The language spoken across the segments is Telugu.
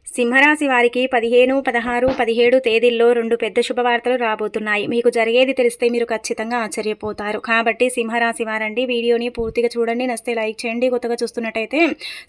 సింహరాశి వారికి 15, 16, 17 తేదీల్లో 2 పెద్ద శుభవార్తలు రాబోతున్నాయి. మీకు జరిగేది తెలిస్తే మీరు ఖచ్చితంగా ఆశ్చర్యపోతారు. కాబట్టి సింహరాశి వారండి వీడియోని పూర్తిగా చూడండి. నచ్చితే లైక్ చేయండి. కొత్తగా చూస్తున్నట్టయితే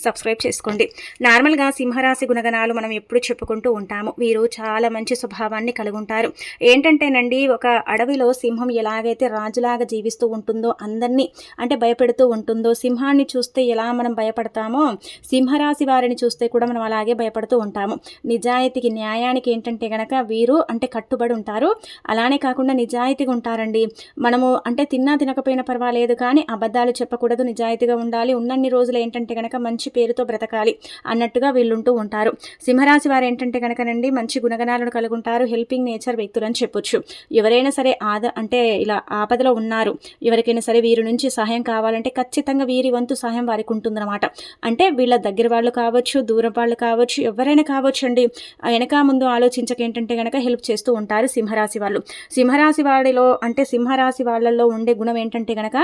సబ్స్క్రైబ్ చేసుకోండి. నార్మల్గా సింహరాశి గుణగణాలు మనం ఎప్పుడు చెప్పుకుంటూ ఉంటాము. వీరు చాలా మంచి స్వభావాన్ని కలిగి ఉంటారు. ఏంటంటేనండి, ఒక అడవిలో సింహం ఎలాగైతే రాజులాగా జీవిస్తూ ఉంటుందో, అందరినీ అంటే భయపెడుతూ ఉంటుందో, సింహాన్ని చూస్తే ఎలా మనం భయపడతామో సింహరాశి వారిని చూస్తే కూడా మనం అలాగే భయపడుతూ ఉంటాము. నిజాయితీకి, న్యాయానికి ఏంటంటే గనక వీరు అంటే కట్టుబడి ఉంటారు. అలానే కాకుండా నిజాయితీగా ఉంటారండి. మనము అంటే తిన్నా తినకపోయినా పర్వాలేదు, కానీ అబద్ధాలు చెప్పకూడదు, నిజాయితీగా ఉండాలి, ఉన్నన్ని రోజులు ఏంటంటే గనక మంచి పేరుతో బ్రతకాలి అన్నట్టుగా వీళ్ళుంటూ ఉంటారు. సింహరాశి వారు ఏంటంటే కనుకనండి మంచి గుణగణాలను కలిగి ఉంటారు. హెల్పింగ్ నేచర్ వ్యక్తులు అని చెప్పొచ్చు. ఎవరైనా సరే అంటే ఇలా ఆపదలో ఉన్నారు, ఎవరికైనా సరే వీరి నుంచి సహాయం కావాలంటే ఖచ్చితంగా వీరి వంతు సహాయం వారికి ఉంటుందన్నమాట. అంటే వీళ్ళ దగ్గర వాళ్ళు కావచ్చు, దూరం వాళ్ళు కావచ్చు, ఎవరైనా కావచ్చు అండి, వెనక ముందు ఆలోచించక ఏంటంటే కనుక హెల్ప్ చేస్తూ ఉంటారు సింహరాశి వాళ్ళు. సింహరాశి వాడిలో అంటే సింహరాశి వాళ్ళల్లో ఉండే గుణం ఏంటంటే కనుక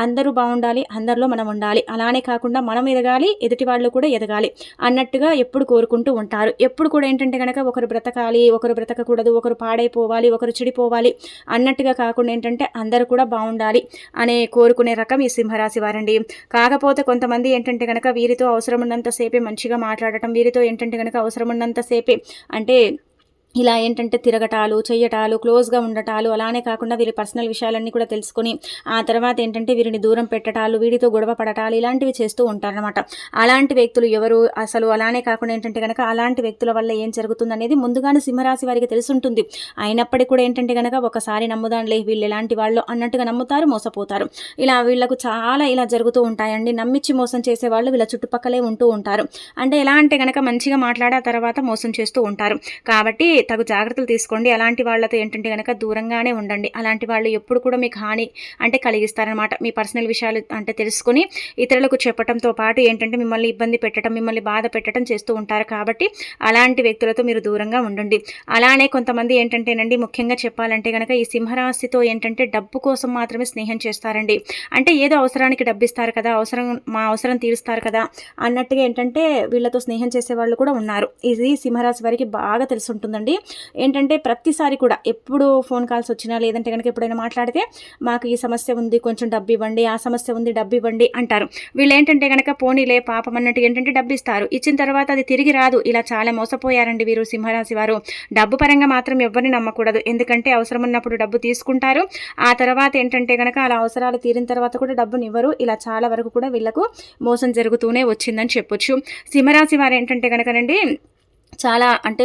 అందరూ బాగుండాలి, అందరిలో మనం ఉండాలి, అలానే కాకుండా మనం ఎదగాలి, ఎదుటి వాళ్ళు కూడా ఎదగాలి అన్నట్టుగా ఎప్పుడు కోరుకుంటూ ఉంటారు. ఎప్పుడు కూడా ఏంటంటే కనుక ఒకరు బ్రతకాలి, ఒకరు బ్రతకకూడదు, ఒకరు పాడైపోవాలి, ఒకరు చెడిపోవాలి అన్నట్టుగా కాకుండా ఏంటంటే అందరూ కూడా బాగుండాలి అనే కోరుకునే రకం ఈ సింహరాశి వారండి. కాకపోతే కొంతమంది ఏంటంటే కనుక వీరితో అవసరం ఉన్నంతసేపే మంచిగా మాట్లాడటం, వీరితో ఏంటంటే కనుక అవసరం ఉన్నంతసేపే అంటే ఇలా ఏంటంటే తిరగటాలు, చెయ్యటాలు, క్లోజ్గా ఉండటాలు, అలానే కాకుండా వీరి పర్సనల్ విషయాలన్నీ కూడా తెలుసుకొని ఆ తర్వాత ఏంటంటే వీరిని దూరం పెట్టటాలు, వీడితో గొడవ పడటాలు ఇలాంటివి చేస్తూ ఉంటారనమాట. అలాంటి వ్యక్తులు ఎవరు అసలు? అలానే కాకుండా ఏంటంటే కనుక అలాంటి వ్యక్తుల వల్ల ఏం జరుగుతుంది అనేది ముందుగానే సింహరాశి వారికి తెలుసుంటుంది. అయినప్పటికీ కూడా ఏంటంటే కనుక ఒకసారి నమ్ముదాంలే వీళ్ళు ఎలాంటి వాళ్ళు అన్నట్టుగా నమ్ముతారు, మోసపోతారు. ఇలా వీళ్ళకు చాలా ఇలా జరుగుతూ ఉంటాయండి. నమ్మిచ్చి మోసం చేసేవాళ్ళు వీళ్ళ చుట్టుపక్కలే ఉంటూ ఉంటారు. అంటే ఎలా అంటే కనుక మంచిగా మాట్లాడే తర్వాత మోసం చేస్తూ ఉంటారు. కాబట్టి తగు జాగ్రత్తలు తీసుకోండి. అలాంటి వాళ్ళతో ఏంటంటే కనుక దూరంగానే ఉండండి. అలాంటి వాళ్ళు ఎప్పుడు కూడా మీకు హాని అంటే కలిగిస్తారనమాట. మీ పర్సనల్ విషయాలు అంటే తెలుసుకొని ఇతరులకు చెప్పడంతో పాటు ఏంటంటే మిమ్మల్ని ఇబ్బంది పెట్టడం, మిమ్మల్ని బాధ పెట్టడం చేస్తూ ఉంటారు. కాబట్టి అలాంటి వ్యక్తులతో మీరు దూరంగా ఉండండి. అలానే కొంతమంది ఏంటంటేనండి, ముఖ్యంగా చెప్పాలంటే కనుక ఈ సింహరాశితో ఏంటంటే డబ్బు కోసం మాత్రమే స్నేహం చేస్తారండి. అంటే ఏదో అవసరానికి డబ్బు ఇస్తారు కదా, మా అవసరం తీరుస్తారు కదా అన్నట్టుగా ఏంటంటే వీళ్ళతో స్నేహం చేసే వాళ్ళు కూడా ఉన్నారు. ఇది సింహరాశి వారికి బాగా తెలుసుంటుందండి. ఏంటంటే ప్రతిసారి కూడా ఎప్పుడు ఫోన్ కాల్స్ వచ్చినా లేదంటే కనుక ఎప్పుడైనా మాట్లాడితే మాకు ఈ సమస్య ఉంది, కొంచెం డబ్బు ఇవ్వండి, ఆ సమస్య ఉంది, డబ్బు ఇవ్వండి అంటారు. వీళ్ళు ఏంటంటే కనుక పోనీలే పాపం అన్నట్టు ఏంటంటే డబ్బు ఇస్తారు. ఇచ్చిన తర్వాత అది తిరిగి రాదు. ఇలా చాలా మోసపోయారండి వీరు సింహరాశి వారు. డబ్బు పరంగా మాత్రం ఎవరిని నమ్మకూడదు. ఎందుకంటే అవసరం ఉన్నప్పుడు డబ్బు తీసుకుంటారు. ఆ తర్వాత ఏంటంటే కనుక అలా అవసరాలు తీరిన తర్వాత కూడా డబ్బుని ఇవ్వరు. ఇలా చాలా వరకు కూడా వీళ్ళకు మోసం జరుగుతూనే వచ్చిందని చెప్పొచ్చు. సింహరాశి వారు ఏంటంటే కనుకనండి చాలా అంటే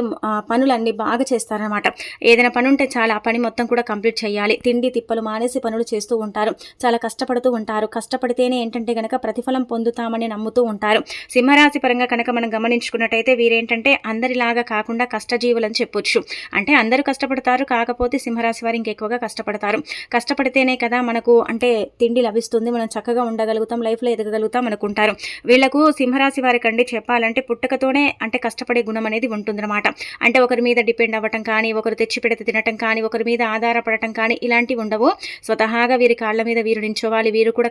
పనులన్నీ బాగా చేస్తారనమాట. ఏదైనా పని ఉంటే చాలా ఆ పని మొత్తం కూడా కంప్లీట్ చేయాలి. తిండి తిప్పలు మానేసి పనులు చేస్తూ ఉంటారు. చాలా కష్టపడుతూ ఉంటారు. కష్టపడితేనే ఏంటంటే కనుక ప్రతిఫలం పొందుతామని నమ్ముతూ ఉంటారు. సింహరాశి పరంగా కనుక మనం గమనించుకున్నట్టయితే వీరేంటంటే అందరిలాగా కాకుండా కష్టజీవులని చెప్పొచ్చు. అంటే అందరూ కష్టపడతారు, కాకపోతే సింహరాశి వారు ఇంకెక్కువగా కష్టపడతారు. కష్టపడితేనే కదా మనకు అంటే తిండి లభిస్తుంది, మనం చక్కగా ఉండగలుగుతాం, లైఫ్లో ఎదగలుగుతాం అనుకుంటారు. వీళ్లకు సింహరాశి వారికండి చెప్పాలంటే పుట్టుకతోనే అంటే కష్టపడే గుణం అనేది ఉంటుందన్నమాట. అంటే ఒకరి మీద డిపెండ్ అవ్వటం కానీ, ఒకరు తెచ్చి పెడితే తినటం కానీ, ఒకరి మీద ఆధారపడటం కానీ ఇలాంటివి ఉండవు. స్వతహాగా వీరి కాళ్ళ మీద వీరు నించోవాలి, వీరు కూడా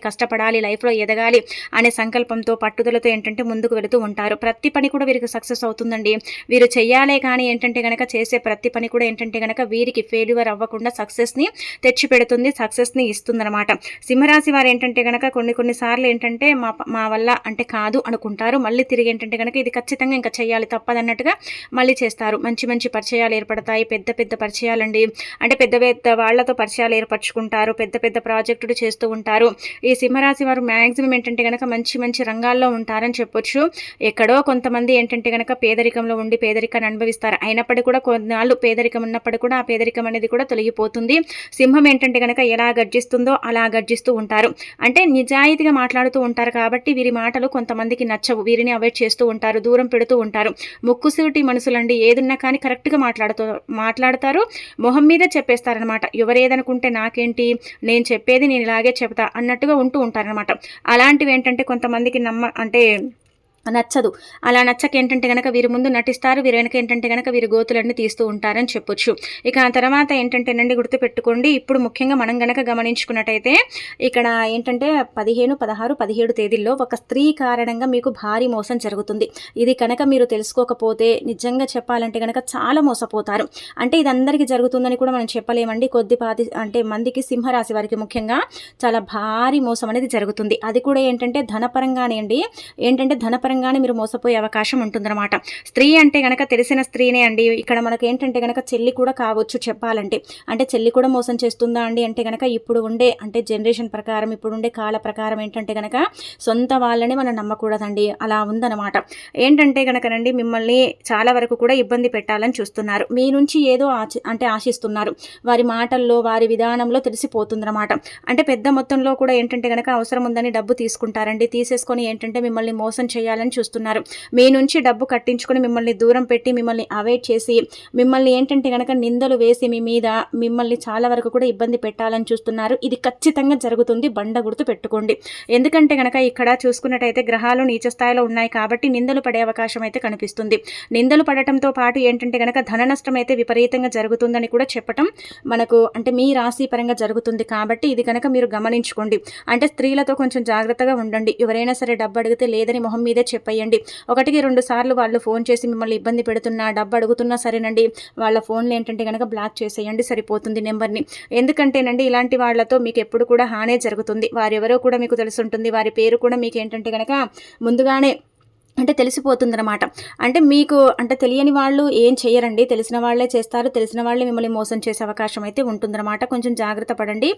కష్టపడాలి, లైఫ్లో ఎదగాలి అనే సంకల్పంతో పట్టుదలతో ఏంటంటే ముందుకు వెళుతూ ఉంటారు. ప్రతి పని కూడా వీరికి సక్సెస్ అవుతుందండి. వీరు చెయ్యాలే కానీ ఏంటంటే కనుక చేసే ప్రతి పని కూడా ఏంటంటే కనుక వీరికి ఫెయిల్యూర్ అవ్వకుండా సక్సెస్ని తెచ్చి పెడుతుంది, సక్సెస్ని ఇస్తుందన్నమాట. సింహరాశి వారు ఏంటంటే కనుక కొన్నిసార్లు ఏంటంటే మా వల్ల అంటే కాదు అనుకుంటారు. మళ్ళీ తిరిగి ఏంటంటే కనుక ఇది ఖచ్చితంగా ఇంకా చేయాలి, తప్పదన్నట్టుగా మళ్ళీ చేస్తారు. మంచి పరిచయాలు ఏర్పడతాయి. పెద్ద పరిచయాలండి. అంటే పెద్ద వాళ్లతో పరిచయాలు ఏర్పరచుకుంటారు. పెద్ద ప్రాజెక్టులు చేస్తూ ఉంటారు. ఈ సింహరాశి వారు మ్యాక్సిమం ఏంటంటే కనుక మంచి రంగాల్లో ఉంటారని చెప్పొచ్చు. ఎక్కడో కొంతమంది ఏంటంటే కనుక పేదరికంలో ఉండి పేదరికాన్ని అనుభవిస్తారు. అయినప్పటికీ కూడా కొన్నాళ్ళు పేదరికం ఉన్నప్పటికీ కూడా ఆ పేదరికం అనేది కూడా తొలగిపోతుంది. సింహం ఏంటంటే కనుక ఎలా గర్జిస్తుందో అలా గర్జిస్తూ ఉంటారు. అంటే నిజాయితీగా మాట్లాడుతూ ఉంటారు. కాబట్టి వీరి మాటలు కొంతమందికి నచ్చవు. వీరిని అవాయిడ్ చేస్తూ ఉంటారు, దూరం పెడుతూ ఉంటారు. ముక్కుసూటి మనుషులండి. ఏదున్నా కానీ కరెక్ట్గా మాట్లాడతారు, మొహం మీద చెప్పేస్తారనమాట. ఎవరేదనుకుంటే నాకేంటి, నేను చెప్పేది నేను ఇలాగే చెప్తా అన్నట్టుగా ఉంటూ ఉంటారనమాట. అలాంటివి ఏంటంటే కొంతమందికి అంటే నచ్చదు. అలా నచ్చక ఏంటంటే గనక వీరి ముందు నటిస్తారు. వీరి వెనక ఏంటంటే గనక వీరి గోతులన్నీ తీస్తూ ఉంటారని చెప్పొచ్చు. ఇక ఆ తర్వాత ఏంటంటేనండి గుర్తుపెట్టుకోండి, ఇప్పుడు ముఖ్యంగా మనం గనక గమనించుకున్నట్టయితే ఇక్కడ ఏంటంటే 15, 16, 17 తేదీల్లో ఒక స్త్రీ కారణంగా మీకు భారీ మోసం జరుగుతుంది. ఇది కనుక మీరు తెలుసుకోకపోతే నిజంగా చెప్పాలంటే గనక చాలా మోసపోతారు. అంటే ఇది అందరికీ జరుగుతుందని కూడా మనం చెప్పలేమండి. కొద్దిపాటి అంటే మందికి సింహరాశి వారికి ముఖ్యంగా చాలా భారీ మోసం అనేది జరుగుతుంది. అది కూడా ఏంటంటే ధనపరంగానే అండి. ఏంటంటే ధనపరంగానే మీరు మోసపోయే అవకాశం ఉంటుందన్నమాట. స్త్రీ అంటే గనక తెలిసిన స్త్రీనే అండి. ఇక్కడ మనకు ఏంటంటే గనక చెల్లి కూడా కావచ్చు చెప్పాలంటే. అంటే చెల్లి కూడా మోసం చేస్తుందా అండి అంటే గనక ఇప్పుడు ఉండే అంటే జనరేషన్ ప్రకారం ఇప్పుడు ఉండే కాల ప్రకారం ఏంటంటే గనక సొంత వాళ్ళని మనం నమ్మకూడదండి. అలా ఉందన్నమాట. ఏంటంటే గనకనండి మిమ్మల్ని చాలా వరకు కూడా ఇబ్బంది పెట్టాలని చూస్తున్నారు. మీ నుంచి ఏదో అంటే ఆశిస్తున్నారు. వారి మాటల్లో వారి విధానంలో తెలిసిపోతుందన్నమాట. అంటే పెద్ద మొత్తంలో కూడా ఏంటంటే గనక అవసరం ఉందని డబ్బు తీసుకుంటారండి. తీసేసుకొని ఏంటంటే మిమ్మల్ని మోసం చేయాలని చూస్తున్నారు. మీ నుంచి డబ్బు కట్టించుకొని మిమ్మల్ని దూరం పెట్టి మిమ్మల్ని అవాయిడ్ చేసి మిమ్మల్ని ఏంటంటే గనక నిందలు వేసి మీ మీద మిమ్మల్ని చాలా వరకు కూడా ఇబ్బంది పెట్టాలని చూస్తున్నారు. ఇది ఖచ్చితంగా జరుగుతుంది. బండ గుర్తు పెట్టుకోండి. ఎందుకంటే గనక ఇక్కడ చూసుకున్నట్టయితే గ్రహాలు నీచ స్థాయిలో ఉన్నాయి కాబట్టి నిందలు పడే అవకాశం అయితే కనిపిస్తుంది. నిందలు పడటంతో పాటు ఏంటంటే గనక ధన నష్టం అయితే విపరీతంగా జరుగుతుందని కూడా చెప్పటం మనకు అంటే మీ రాశి పరంగా జరుగుతుంది కాబట్టి ఇది కనుక మీరు గమనించుకోండి. అంటే స్త్రీలతో కొంచెం జాగ్రత్తగా ఉండండి. ఎవరైనా సరే డబ్బు అడిగితే లేదని మొహం మీదే చెప్పేయండి. 1-2 సార్లు వాళ్ళు ఫోన్ చేసి మిమ్మల్ని ఇబ్బంది పెడుతున్నా డబ్బు అడుగుతున్నా సరేనండి వాళ్ళ ఫోన్లు ఏంటంటే కనుక బ్లాక్ చేసేయండి సరిపోతుంది నెంబర్ని. ఎందుకంటేనండి ఇలాంటి వాళ్ళతో మీకు ఎప్పుడు కూడా హానే జరుగుతుంది. వారెవరో కూడా మీకు తెలుసుంటుంది. వారి పేరు కూడా మీకు ఏంటంటే కనుక ముందుగానే అంటే తెలిసిపోతుందన్నమాట. అంటే మీకు అంటే తెలియని వాళ్ళు ఏం చేయరండి. తెలిసిన వాళ్ళే చేస్తారు. తెలిసిన వాళ్ళే మిమ్మల్ని మోసం చేసే అవకాశం అయితే ఉంటుందన్నమాట. కొంచెం జాగ్రత్త పడండి.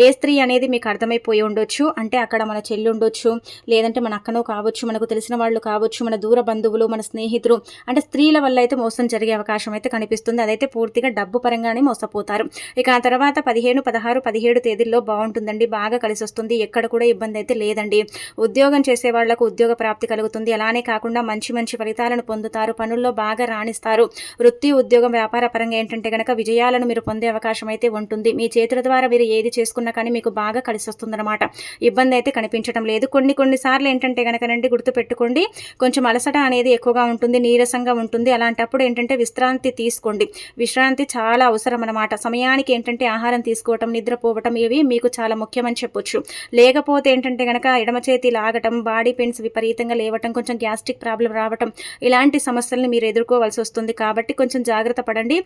ఏ స్త్రీ అనేది మీకు అర్థమైపోయి ఉండొచ్చు. అంటే అక్కడ మన చెల్లి ఉండొచ్చు, లేదంటే మన అక్కనో కావచ్చు, మనకు తెలిసిన వాళ్ళు కావచ్చు, మన దూర బంధువులు, మన స్నేహితులు. అంటే స్త్రీల వల్ల అయితే మోసం జరిగే అవకాశం అయితే కనిపిస్తుంది. అదైతే పూర్తిగా డబ్బు పరంగానే మోసపోతారు. ఇక ఆ తర్వాత 15, 16, 17 తేదీల్లో బాగుంటుందండి. బాగా కలిసి వస్తుంది. ఎక్కడ కూడా ఇబ్బంది అయితే లేదండి. ఉద్యోగం చేసే వాళ్లకు ఉద్యోగ ప్రాప్తి కలుగుతుంది. అలానే కాకుండా మంచి మంచి ఫలితాలను పొందుతారు. పనుల్లో బాగా రాణిస్తారు. వృత్తి ఉద్యోగం వ్యాపార పరంగా ఏంటంటే గనక విజయాలను మీరు పొందే అవకాశం అయితే ఉంటుంది. మీ చేతుల ద్వారా మీరు ఏది చేసుకున్నా కానీ మీకు బాగా కలిసి వస్తుందన్నమాట. ఇబ్బంది అయితే కనిపించడం లేదు. కొన్నిసార్లు ఏంటంటే గనకనండి గుర్తుపెట్టుకోండి, కొంచెం అలసట అనేది ఎక్కువగా ఉంటుంది, నీరసంగా ఉంటుంది. అలాంటప్పుడు ఏంటంటే విశ్రాంతి తీసుకోండి. విశ్రాంతి చాలా అవసరం అన్నమాట. సమయానికి ఏంటంటే ఆహారం తీసుకోవటం, నిద్రపోవటం ఇవి మీకు చాలా ముఖ్యమని చెప్పొచ్చు. లేకపోతే ఏంటంటే గనక ఎడమ చేతి లాగటం, బాడీ పెయిన్స్ విపరీతంగా లేవటం, కొంచెం గ్యాస్ట్రిక్ ప్రాబ్లం రావటం ఇలాంటి సమస్యలను మీరు ఎదుర్కోవాల్సి వస్తుంది. కాబట్టి కొంచెం జాగ్రత్త పడండి.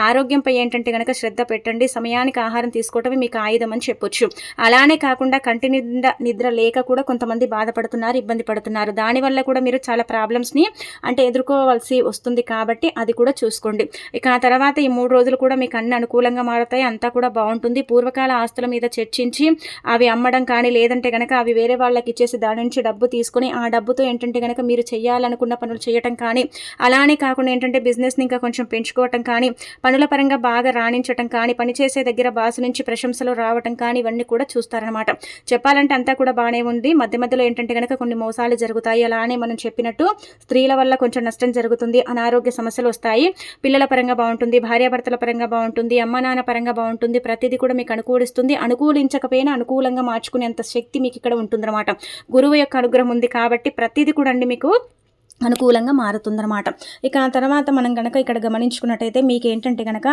ఆరోగ్యంపై ఏంటంటే గనక శ్రద్ధ పెట్టండి. సమయానికి ఆహారం తీసుకోవటమే మీకు ఆయుధం అని చెప్పొచ్చు. అలానే కాకుండా కంటి నిద్ర లేక కూడా కొంతమంది బాధపడుతున్నారు, ఇబ్బంది పడుతున్నారు. దానివల్ల కూడా మీరు చాలా ప్రాబ్లమ్స్ని అంటే ఎదుర్కోవాల్సి వస్తుంది. కాబట్టి అది కూడా చూసుకోండి. ఇక ఆ తర్వాత ఈ 3 రోజులు కూడా మీకు అన్ని అనుకూలంగా మారుతాయి. అంతా కూడా బాగుంటుంది. పూర్వకాల ఆస్తుల మీద చర్చించి అవి అమ్మడం కానీ లేదంటే గనక అవి వేరే వాళ్ళకి ఇచ్చేసి దాని నుంచి డబ్బు తీసుకొని ఆ డబ్బుతో ఏంటంటే గనక మీరు చేయాలనుకున్న పనులు చేయటం కానీ అలానే కాకుండా ఏంటంటే బిజినెస్ని ఇంకా కొంచెం పెంచుకోవటం కానీ పనుల పరంగా బాగా రాణించటం కానీ పనిచేసే దగ్గర బాసు నుంచి ప్రశంసలు రావటం కానీ ఇవన్నీ కూడా చూస్తారనమాట. చెప్పాలంటే అంతా కూడా బాగానే ఉంది. మధ్య మధ్యలో ఏంటంటే కనుక కొన్ని మోసాలు జరుగుతాయి. అలానే మనం చెప్పినట్టు స్త్రీల వల్ల కొంచెం నష్టం జరుగుతుంది. అనారోగ్య సమస్యలు వస్తాయి. పిల్లల పరంగా బాగుంటుంది, భార్యాభర్తల పరంగా బాగుంటుంది, అమ్మ నాన్న పరంగా బాగుంటుంది. ప్రతిదీ కూడా మీకు అనుకూలిస్తుంది. అనుకూలించకపోయినా అనుకూలంగా మార్చుకునేంత శక్తి మీకు ఇక్కడ ఉంటుందన్నమాట. గురువు యొక్క అనుగ్రహం ఉంది కాబట్టి ప్రతిదీ కూడా అండి మీకు అనుకూలంగా మారుతుందన్నమాట. ఇక ఆ తర్వాత మనం కనుక ఇక్కడ గమనించుకున్నట్టయితే మీకు ఏంటంటే కనుక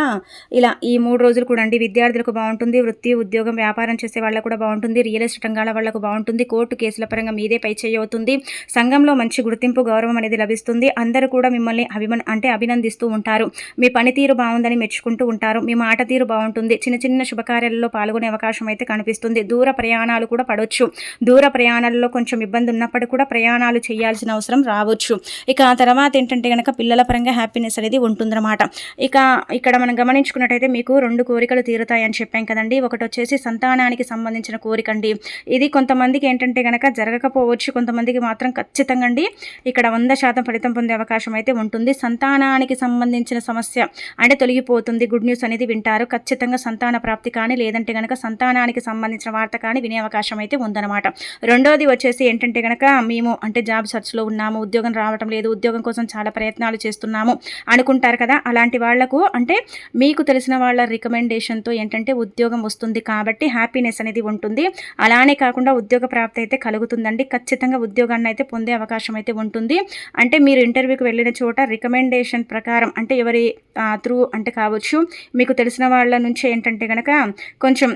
ఇలా ఈ 3 రోజులు కూడా అండి విద్యార్థులకు బాగుంటుంది. వృత్తి ఉద్యోగం వ్యాపారం చేసే వాళ్ళకు కూడా బాగుంటుంది. రియల్ ఎస్టేట్ రంగాల వాళ్ళకు బాగుంటుంది. కోర్టు కేసుల పరంగా మీదే పై చేయి అవుతుంది. సంఘంలో మంచి గుర్తింపు గౌరవం అనేది లభిస్తుంది. అందరూ కూడా మిమ్మల్ని అభినందిస్తూ ఉంటారు. మీ పనితీరు బాగుందని మెచ్చుకుంటూ ఉంటారు. మీ మాట తీరు బాగుంటుంది. చిన్న చిన్న శుభకార్యాలలో పాల్గొనే అవకాశం అయితే కనిపిస్తుంది. దూర ప్రయాణాలు కూడా పడవచ్చు. దూర ప్రయాణాలలో కొంచెం ఇబ్బంది ఉన్నప్పటికీ కూడా ప్రయాణాలు చేయాల్సిన అవసరం రావచ్చు. ఇక ఆ తర్వాత ఏంటంటే కనుక పిల్లల పరంగా హ్యాపీనెస్ అనేది ఉంటుందన్నమాట. ఇక ఇక్కడ మనం గమనించుకున్నట్టయితే మీకు 2 కోరికలు తీరుతాయని చెప్పాం కదండి. ఒకటి వచ్చేసి సంతానానికి సంబంధించిన కోరిక అండి. ఇది కొంతమందికి ఏంటంటే కనుక జరగకపోవచ్చు, కొంతమందికి మాత్రం ఖచ్చితంగా అండి ఇక్కడ 100% ఫలితం పొందే అవకాశం అయితే ఉంటుంది. సంతానానికి సంబంధించిన సమస్య అంటే తొలగిపోతుంది. గుడ్ న్యూస్ అనేది వింటారు. ఖచ్చితంగా సంతాన ప్రాప్తి కానీ లేదంటే కనుక సంతానానికి సంబంధించిన వార్త కానీ వినే అవకాశం అయితే ఉందన్నమాట. రెండోది వచ్చేసి ఏంటంటే కనుక మేము అంటే జాబ్ సర్చ్లో ఉన్నాము, ఉద్యోగం రావటం లేదు, ఉద్యోగం కోసం చాలా ప్రయత్నాలు చేస్తున్నాము అనుకుంటారు కదా. అలాంటి వాళ్లకు అంటే మీకు తెలిసిన వాళ్ళ రికమెండేషన్తో ఏంటంటే ఉద్యోగం వస్తుంది కాబట్టి హ్యాపీనెస్ అనేది ఉంటుంది. అలానే కాకుండా ఉద్యోగ ప్రాప్తి అయితే కలుగుతుందండి. ఖచ్చితంగా ఉద్యోగాన్ని అయితే పొందే అవకాశం అయితే ఉంటుంది. అంటే మీరు ఇంటర్వ్యూకి వెళ్ళిన చోట రికమెండేషన్ ప్రకారం అంటే ఎవరి త్రూ అంటే కావచ్చు, మీకు తెలిసిన వాళ్ళ నుంచి ఏంటంటే కనుక కొంచెం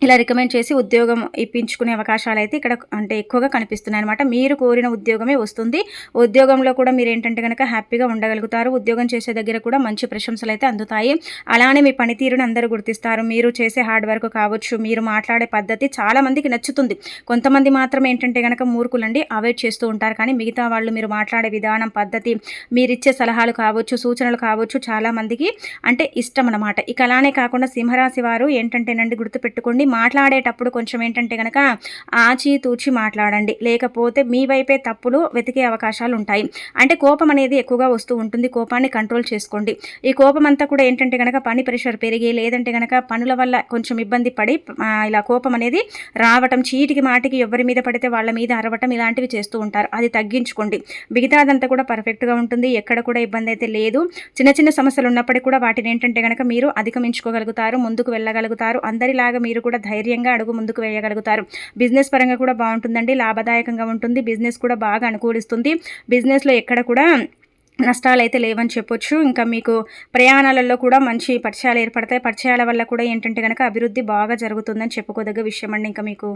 ఇలా రికమెండ్ చేసి ఉద్యోగం ఇప్పించుకునే అవకాశాలు అయితే ఇక్కడ అంటే ఎక్కువగా కనిపిస్తున్నాయి అనమాట. మీరు కోరిన ఉద్యోగమే వస్తుంది. ఉద్యోగంలో కూడా మీరు ఏంటంటే కనుక హ్యాపీగా ఉండగలుగుతారు. ఉద్యోగం చేసే దగ్గర కూడా మంచి ప్రశంసలు అయితే అందుతాయి. అలానే మీ పనితీరును అందరూ గుర్తిస్తారు. మీరు చేసే హార్డ్ వర్క్ కావచ్చు, మీరు మాట్లాడే పద్ధతి చాలా మందికి నచ్చుతుంది. కొంతమంది మాత్రం ఏంటంటే కనుక మూర్ఖులండి, అవాయిడ్ చేస్తూ ఉంటారు. కానీ మిగతా వాళ్ళు మీరు మాట్లాడే విధానం, పద్ధతి, మీరిచ్చే సలహాలు కావచ్చు, సూచనలు కావచ్చు చాలా మందికి అంటే ఇష్టం అనమాట. ఇక అలానే కాకుండా సింహరాశి వారు ఏంటంటేనండి గుర్తుపెట్టుకోండి, మాట్లాడేటప్పుడు కొంచెం ఏంటంటే కనుక ఆచితూచి మాట్లాడండి. లేకపోతే మీ వైపే తప్పులు వెతికే అవకాశాలు ఉంటాయి. అంటే కోపం అనేది ఎక్కువగా వస్తూ ఉంటుంది. కోపాన్ని కంట్రోల్ చేసుకోండి. ఈ కోపం అంతా కూడా ఏంటంటే కనుక పని ప్రెషర్ పెరిగి, లేదంటే కనుక పనుల వల్ల కొంచెం ఇబ్బంది పడి ఇలా కోపం అనేది రావటం, చీటికి మాటికి ఎవరి మీద పడితే వాళ్ళ మీద అరవటం ఇలాంటివి చేస్తూ ఉంటారు. అది తగ్గించుకోండి. మిగతాదంతా కూడా పర్ఫెక్ట్గా ఉంటుంది. ఎక్కడ కూడా ఇబ్బంది అయితే లేదు. చిన్న చిన్న సమస్యలు ఉన్నప్పటికీ కూడా వాటిని ఏంటంటే కనుక మీరు అధిగమించుకోగలుగుతారు, ముందుకు వెళ్ళగలుగుతారు. అందరిలాగా మీరు కూడా ధైర్యంగా అడుగు ముందుకు వేయగలుగుతారు. బిజినెస్ పరంగా కూడా బాగుంటుందండి, లాభదాయకంగా ఉంటుంది. బిజినెస్ కూడా బాగా అనుకూలిస్తుంది. బిజినెస్లో ఎక్కడ కూడా నష్టాలు అయితే లేవని చెప్పొచ్చు. ఇంకా మీకు ప్రయాణాలలో కూడా మంచి పరిచయాలు ఏర్పడతాయి. పరిచయాల వల్ల కూడా ఏంటంటే కనుక అభివృద్ధి బాగా జరుగుతుందని చెప్పుకోదగ్గ విషయం అండి ఇంకా మీకు.